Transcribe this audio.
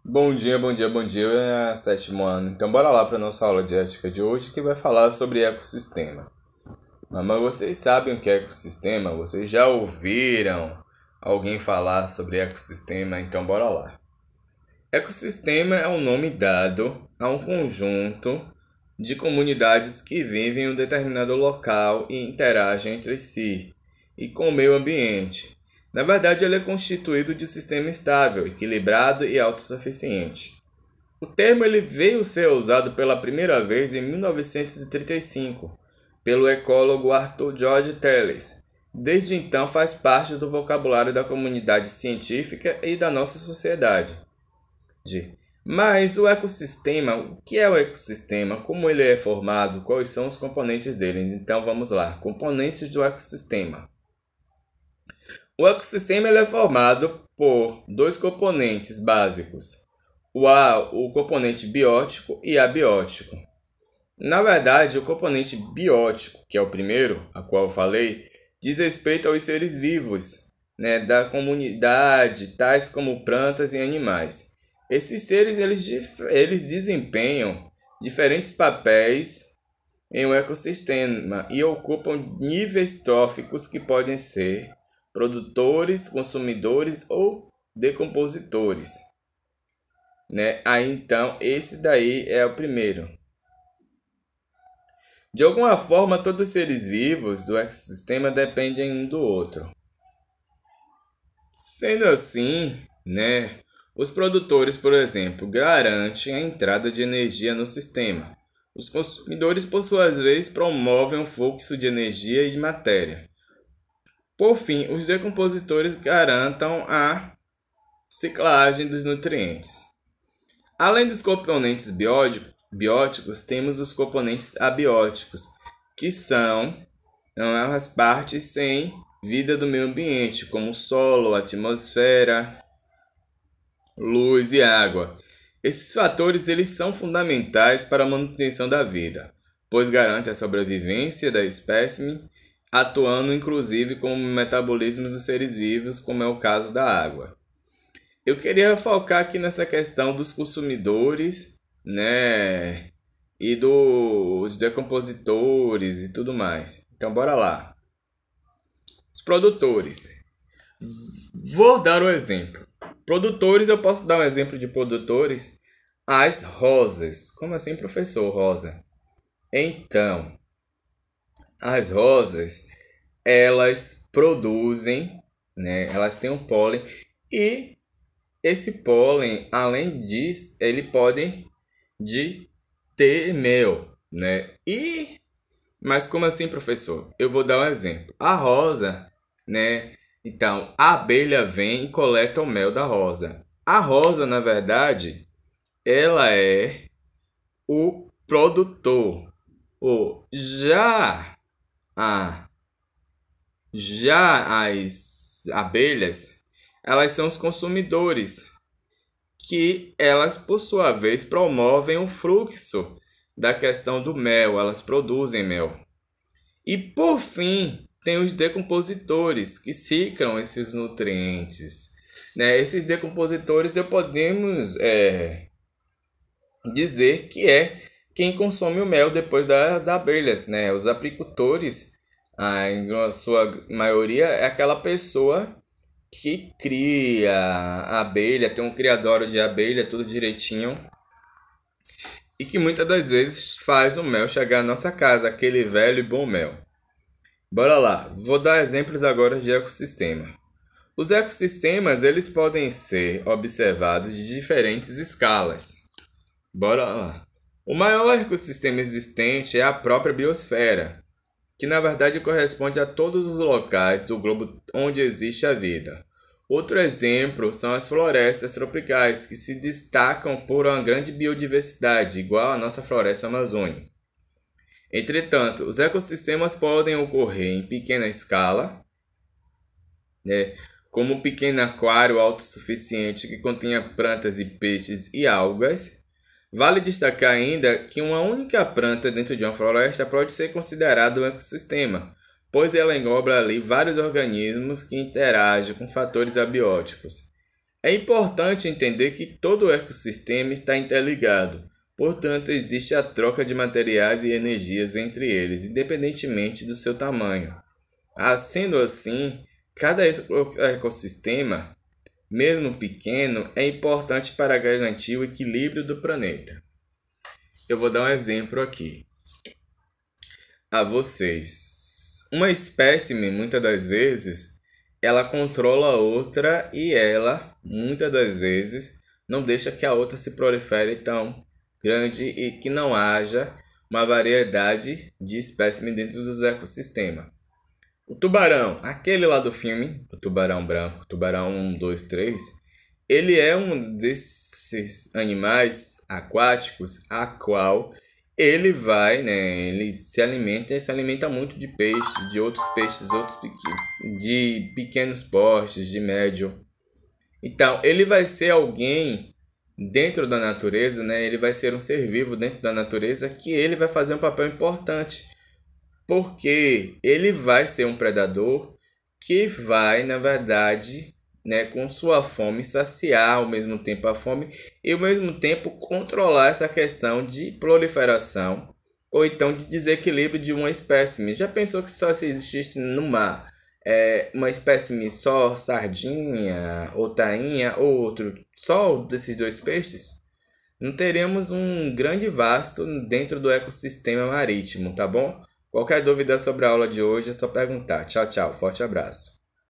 Bom dia, bom dia, bom dia, sétimo ano. Então bora lá para nossa aula de ética de hoje que vai falar sobre ecossistema. Mas vocês sabem o que é ecossistema? Vocês já ouviram alguém falar sobre ecossistema? Então bora lá. Ecossistema é um nome dado a um conjunto de comunidades que vivem em um determinado local e interagem entre si e com o meio ambiente. Na verdade, ele é constituído de um sistema estável, equilibrado e autossuficiente. O termo ele veio ser usado pela primeira vez em 1935 pelo ecólogo Arthur George Thales. Desde então faz parte do vocabulário da comunidade científica e da nossa sociedade. Mas o ecossistema, o que é o ecossistema? Como ele é formado? Quais são os componentes dele? Então vamos lá, componentes do ecossistema. O ecossistema ele é formado por dois componentes básicos, o componente biótico e abiótico. Na verdade, o componente biótico, que é o primeiro, a qual eu falei, diz respeito aos seres vivos, da comunidade, tais como plantas e animais. Esses seres eles desempenham diferentes papéis em um ecossistema e ocupam níveis tróficos que podem ser produtores, consumidores ou decompositores. Aí então, esse daí é o primeiro. De alguma forma, todos os seres vivos do ecossistema dependem um do outro. Sendo assim, os produtores, por exemplo, garantem a entrada de energia no sistema. Os consumidores, por sua vez, promovem o fluxo de energia e de matéria. Por fim, os decompositores garantem a ciclagem dos nutrientes. Além dos componentes bióticos, temos os componentes abióticos, que são as partes sem vida do meio ambiente, como solo, atmosfera, luz e água. Esses fatores eles são fundamentais para a manutenção da vida, pois garantem a sobrevivência da espécie, atuando inclusive como metabolismo dos seres vivos, como é o caso da água. Eu queria focar aqui nessa questão dos consumidores, e dos decompositores e tudo mais. Então bora lá. Os produtores. Vou dar um exemplo. Produtores, eu posso dar um exemplo de produtores. As rosas. Como assim, professor Rosa? Então, as rosas, elas produzem, elas têm um pólen e esse pólen, além disso, ele pode ter mel, Mas como assim, professor? Eu vou dar um exemplo. A rosa, Então, a abelha vem e coleta o mel da rosa. A rosa, na verdade, ela é o produtor. Já as abelhas, elas são os consumidores, que elas, por sua vez, promovem o fluxo da questão do mel, elas produzem mel. E, por fim, tem os decompositores, que ciclam esses nutrientes. Esses decompositores, podemos dizer que é quem consome o mel depois das abelhas, Os apicultores, em sua maioria, é aquela pessoa que cria a abelha, tem um criatório de abelha, tudo direitinho. E que muitas das vezes faz o mel chegar à nossa casa, aquele velho e bom mel. Bora lá, vou dar exemplos agora de ecossistema. Os ecossistemas, eles podem ser observados de diferentes escalas. Bora lá. O maior ecossistema existente é a própria biosfera, que na verdade corresponde a todos os locais do globo onde existe a vida. Outro exemplo são as florestas tropicais, que se destacam por uma grande biodiversidade, igual à nossa floresta amazônica. Entretanto, os ecossistemas podem ocorrer em pequena escala, como um pequeno aquário autossuficiente que contenha plantas e peixes e algas. Vale destacar ainda que uma única planta dentro de uma floresta pode ser considerada um ecossistema, pois ela engloba ali vários organismos que interagem com fatores abióticos. É importante entender que todo o ecossistema está interligado, portanto, existe a troca de materiais e energias entre eles, independentemente do seu tamanho. Sendo assim, cada ecossistema, mesmo pequeno, é importante para garantir o equilíbrio do planeta. Eu vou dar um exemplo aqui a vocês. Uma espécime, muitas das vezes, ela controla a outra e ela, muitas das vezes, não deixa que a outra se prolifere tão grande e que não haja uma variedade de espécimes dentro dos ecossistemas. O tubarão, aquele lá do filme, o tubarão branco, tubarão 1, 2, 3, ele é um desses animais aquáticos a qual ele vai, né, ele se alimenta muito de peixes, de outros peixes, de pequenos portes, de médio. Então, ele vai ser alguém dentro da natureza, né, ele vai ser um ser vivo dentro da natureza que ele vai fazer um papel importante, porque ele vai ser um predador que vai, na verdade, né, com sua fome, saciar ao mesmo tempo a fome e ao mesmo tempo controlar essa questão de proliferação ou então de desequilíbrio de uma espécime. Já pensou que só se existisse no mar uma espécime só sardinha ou tainha ou outro só desses dois peixes? Não teríamos um grande vasto dentro do ecossistema marítimo, tá bom? Qualquer dúvida sobre a aula de hoje é só perguntar. Tchau, tchau. Forte abraço.